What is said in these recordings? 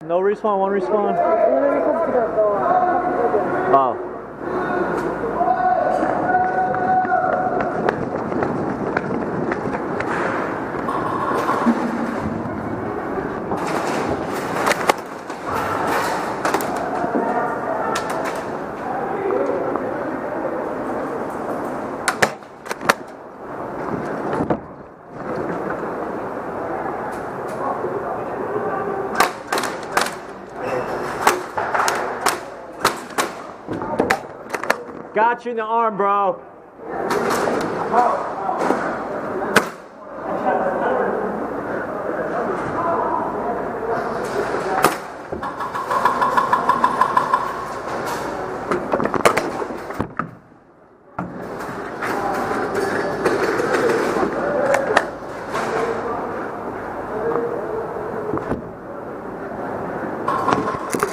No respawn, one respawn. Oh. Got you in the arm, bro.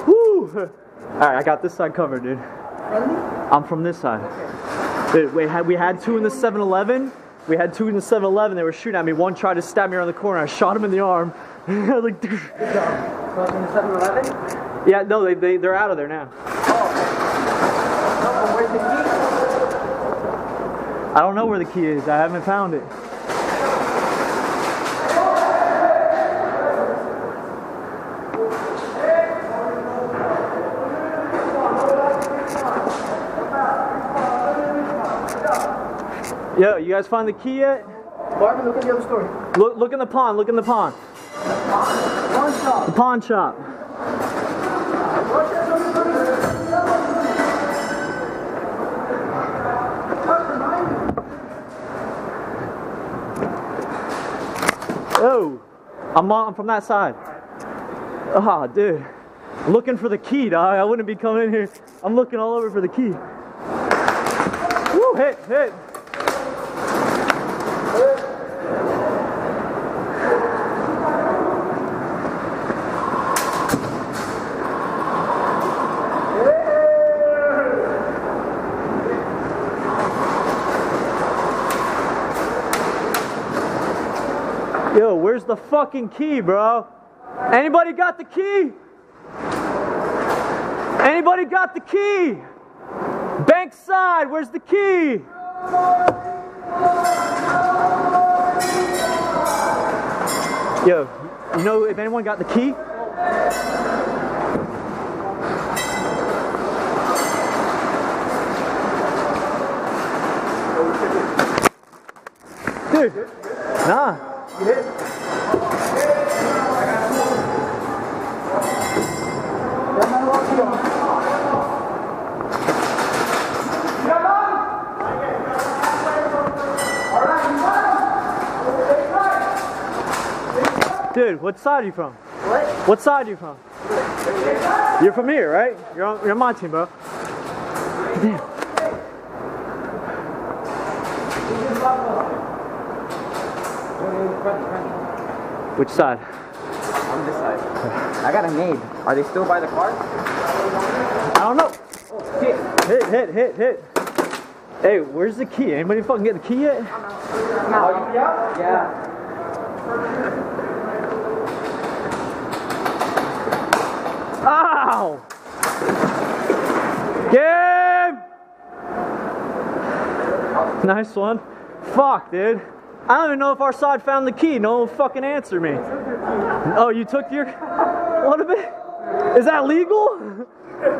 Woo! Alright, I got this side covered, dude. I'm from this side. Dude, we had two in the 7-Eleven. We had two in the 7-Eleven. They were shooting at me. One tried to stab me around the corner. I shot him in the arm. Like, good job. So in the 7-Eleven? Yeah, no, they're out of there now. Oh, where's the key? I don't know where the key is. I haven't found it. Yo, you guys find the key yet? Marvin, look at the other story. Look in the pond. Look in the pond. Pawn shop. The pawn shop. Oh, I'm from that side. Oh, dude. I'm looking for the key, dog. I wouldn't be coming in here. I'm looking all over for the key. Woo, hit. Yo, where's the fucking key, bro? Anybody got the key? Anybody got the key? Bank side, where's the key? Yo, you know if anyone got the key? Dude, nah. You hit? Dude, what side are you from? What? What side are you from? You're from here, right? You're on my team, bro. Damn. Which side? On this side. I got a nade. Are they still by the car? I don't know. Oh, shit. Hit. Hey, where's the key? Anybody fucking get the key yet? No. Yeah. Ow! Game! Nice one. Fuck, dude. I don't even know if our side found the key. No one fucking answer me. Oh, you took your... What a bit? Is that legal?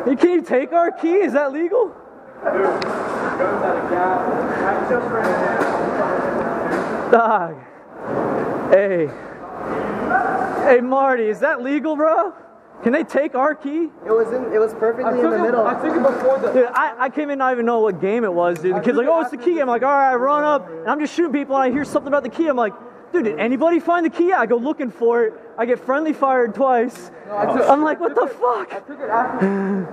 Can you take our key? Is that legal? Dog. Hey. Hey, Marty, is that legal, bro? Can they take our key? It was perfectly in the middle. I took it before the... Dude, I came in not even know what game it was, dude. The kid's like, oh, it's the key. I'm like, all right, I run up, and I'm just shooting people, and I hear something about the key. I'm like, dude, did anybody find the key? I go looking for it. I get friendly fired twice. No, I'm like, what the fuck? I took it after.